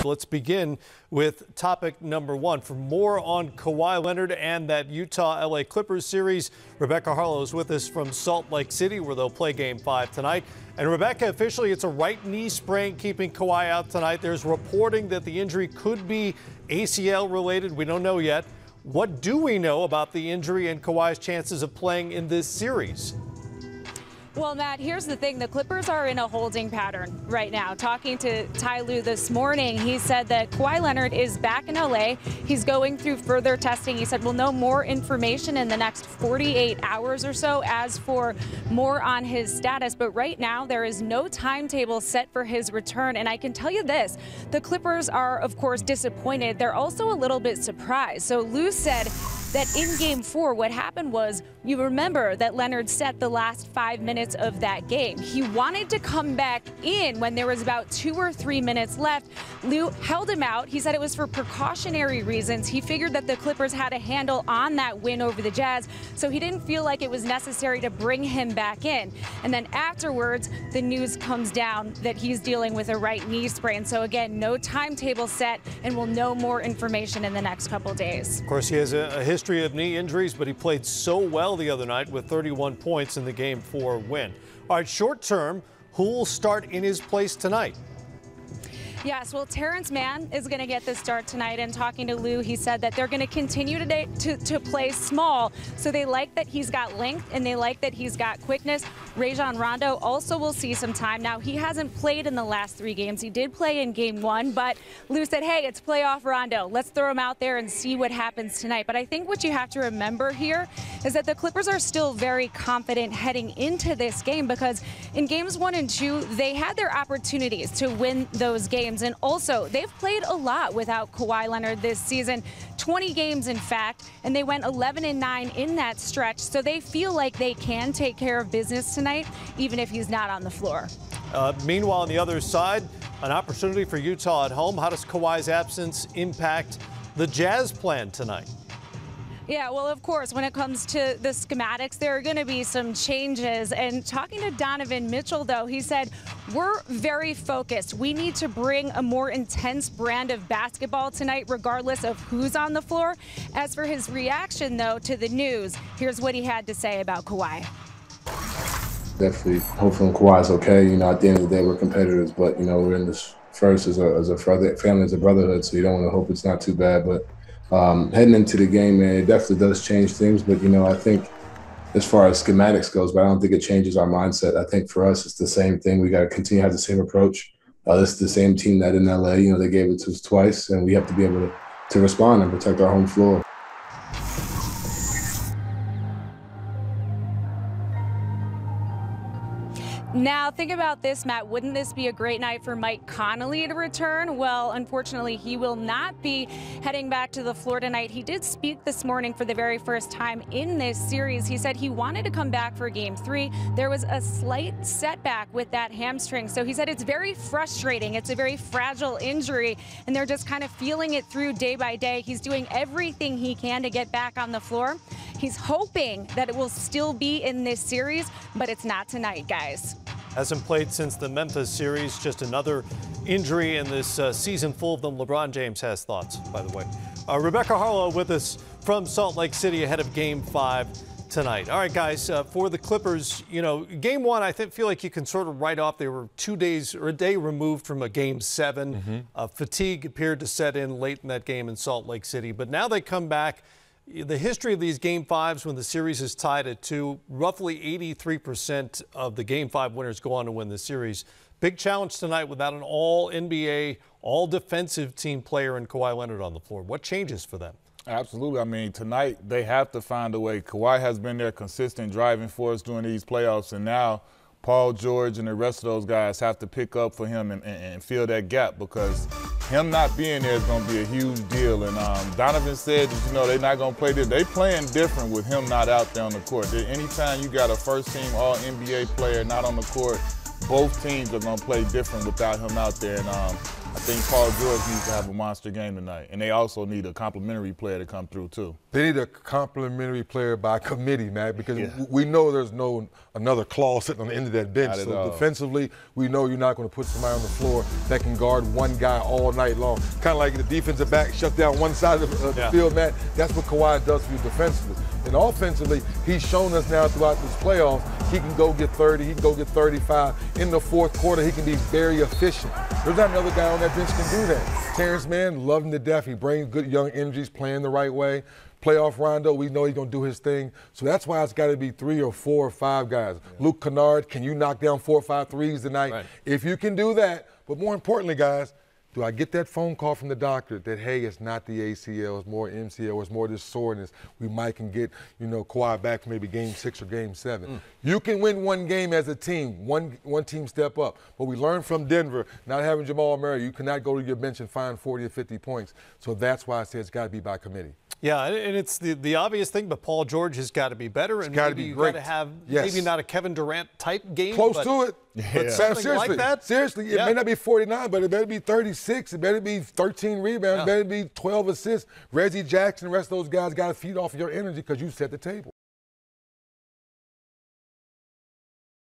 Let's begin with topic number one. For more on Kawhi Leonard and that Utah-LA Clippers series, Rebecca Harlow is with us from Salt Lake City, where they'll play Game 5 tonight. And Rebecca, officially, it's a right knee sprain keeping Kawhi out tonight. There's reporting that the injury could be ACL related. We don't know yet. What do we know about the injury and Kawhi's chances of playing in this series? Well, Matt, here's the thing. The Clippers are in a holding pattern right now. Talking to Ty Lue this morning, he said that Kawhi Leonard is back in L.A. He's going through further testing. He said we'll know more information in the next 48 hours or so as for more on his status. But right now, there is no timetable set for his return. And I can tell you this, the Clippers are, of course, disappointed. They're also a little bit surprised. So Lue said that in Game 4, what happened was, you remember that Leonard set the last 5 minutes of that game. He wanted to come back in when there was about 2 or 3 minutes left. Lue held him out. He said it was for precautionary reasons. He figured that the Clippers had a handle on that win over the Jazz, so he didn't feel like it was necessary to bring him back in. And then afterwards, the news comes down that he's dealing with a right knee sprain. So again, no timetable set, and we'll know more information in the next couple days. Of course, he has a history of knee injuries, but he played so well the other night with 31 points in the Game 4 win. All right, short term, who will start in his place tonight? Yes, well, Terrence Mann is going to get the start tonight. And talking to Lue, he said that they're going to continue today to play small. So they like that he's got length and they like that he's got quickness. Rajon Rondo also will see some time. Now, he hasn't played in the last 3 games. He did play in Game 1, but Lue said, hey, it's playoff Rondo. Let's throw him out there and see what happens tonight. But I think what you have to remember here is that the Clippers are still very confident heading into this game, because in Games 1 and 2, they had their opportunities to win those games. And also, they've played a lot without Kawhi Leonard this season, 20 games in fact, and they went 11-9 in that stretch. So they feel like they can take care of business tonight, even if he's not on the floor. Meanwhile, on the other side, an opportunity for Utah at home. How does Kawhi's absence impact the Jazz plan tonight? Yeah, well, of course, when it comes to the schematics, there are going to be some changes. And talking to Donovan Mitchell, though, he said, we're very focused. We need to bring a more intense brand of basketball tonight, regardless of who's on the floor. As for his reaction, though, to the news, here's what he had to say about Kawhi. Definitely hopefully Kawhi's okay. You know, at the end of the day, we're competitors, but, you know, we're in this first as a family, as a brotherhood, so you don't want to hope it's not too bad. But heading into the game, man, it definitely does change things. But, you know, I think as far as schematics goes, but I don't think it changes our mindset. I think for us, it's the same thing. We got to continue to have the same approach. This is the same team that in LA, you know, they gave it to us twice, and we have to be able to respond and protect our home floor. Now, think about this, Matt. Wouldn't this be a great night for Mike Conley to return? Well, unfortunately, he will not be heading back to the floor tonight. He did speak this morning for the very first time in this series. He said he wanted to come back for Game 3. There was a slight setback with that hamstring. So he said it's very frustrating. It's a very fragile injury, and they're just kind of feeling it through day by day. He's doing everything he can to get back on the floor. He's hoping that it will still be in this series, but it's not tonight, guys. Hasn't played since the Memphis series. Just another injury in this season full of them. LeBron James has thoughts, by the way. Rebecca Harlow with us from Salt Lake City ahead of Game 5 tonight. All right, guys, for the Clippers, you know, Game 1, I feel like you can sort of write off. They were 2 days or a day removed from a Game 7. Fatigue appeared to set in late in that game in Salt Lake City. But now they come back. The history of these Game 5s when the series is tied at 2, roughly 83% of the Game 5 winners go on to win the series. Big challenge tonight without an all-NBA, all-defensive team player in Kawhi Leonard on the floor. What changes for them? Absolutely. I mean, tonight they have to find a way. Kawhi has been their consistent driving force during these playoffs, and now Paul George and the rest of those guys have to pick up for him and fill that gap, because him not being there is going to be a huge deal. And Donovan said that, you know, they're not going to play this. They playing different with him not out there on the court. Anytime you got a first-team All-NBA player not on the court, both teams are going to play different without him out there. And I think Paul George needs to have a monster game tonight. And they also need a complimentary player to come through, too. They need a complimentary player by committee, Matt, because we know there's another claw sitting on the end of that bench. So defensively, we know you're not going to put somebody on the floor that can guard one guy all night long. Kind of like the defensive back shut down one side of the field, Matt. That's what Kawhi does for you defensively. And offensively, he's shown us now throughout this playoffs, he can go get 30, he can go get 35. In the fourth quarter, he can be very efficient. There's not another guy on that bench can do that. Terrence Mann, love him to death. He brings good young energies, playing the right way. Playoff Rondo, we know he's going to do his thing. So that's why it's got to be 3 or 4 or 5 guys. Yeah. Luke Kennard, can you knock down 4 or 5 threes tonight? Right. If you can do that, but more importantly, guys, do I get that phone call from the doctor that, hey, it's not the ACL, it's more MCL, it's more this soreness. We might can get, Kawhi back for maybe game 6 or game 7. You can win one game as a team, one team step up. But we learned from Denver, not having Jamal Murray, you cannot go to your bench and find 40 or 50 points. So that's why I say it's got to be by committee. Yeah, and it's the obvious thing, but Paul George has got to be better, and maybe you've got to have maybe not a Kevin Durant type game. Close to it. But something like that. Seriously, it may not be 49, but it better be 36. It better be 13 rebounds. It better be 12 assists. Reggie Jackson, the rest of those guys got to feed off of your energy because you set the table.